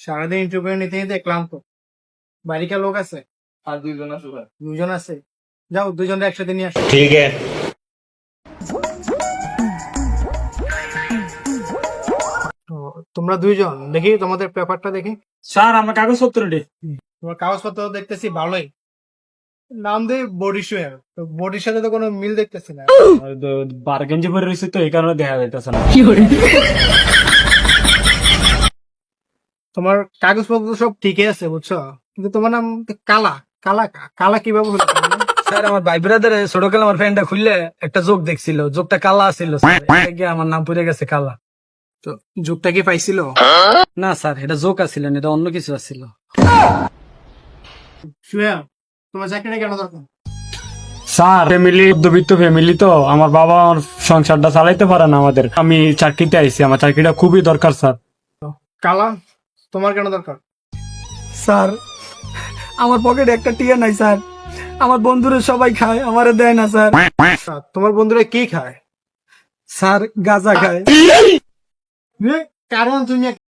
সারাদিন ইন্টারভিউ নিতে নিতে ক্লান্ত। বাড়িকার লোক আছে? আর 2 জন আছে ভাই। 2 জন আছে। যাও 2 জনকে একসাথে নিয়ে আসো। ठीक है। তো তোমরা 2 জন, দেখি তোমাদের পেপারটা দেখি। স্যার আমরা কাগজপত্র রেডি। তোমার কাগজপত্র দেখতেছি ভালোই। নাম দিয়ে বডি শুয়ার, তো বডির সাথে তো কোনো মিল দেখতেছি না। বার গেঞ্জি পরে রয়েছে তো এই কারণে দেখা যাইতেছে না। তোমার কাগজপত্র সব ঠিকই আছে বুঝছো, কিন্তু তোমার নাম কালা। কালা কালা কিভাবে হলো? স্যার আমার ভাই ব্রাদার ছোটকালে আমার ফ্রেন্ডটা খুললে একটা যোগ দেখছিল, যোগটা কালা ছিল স্যার, এটা গিয়ে আমার নাম পড়ে গেছে কালা। তো যুগটা কি পাইছিল? না স্যার, এটা যোগ আছিল না, এটা অন্য কিছু আছিল। শুয়া, তোমার চাকরিটা কেন দরকার? স্যার ফ্যামিলি, মধ্যবিত্ত ফ্যামিলি তো, আমার বাবা আমার সংসারটা চালাইতে পারে না আমাদের, আমি চাকরিতে আইছি, আমার চাকরিটা খুবই দরকার স্যার। কালা, তোমার কেন দরকার? স্যার আমার পকেটে একটা টিয়া নাই স্যার, আমার বন্ধুরা সবাই খায়, আমারে দেয় না স্যার। তোমার বন্ধুরা কি খায়? স্যার গাঁজা খায়। কারণ তুমি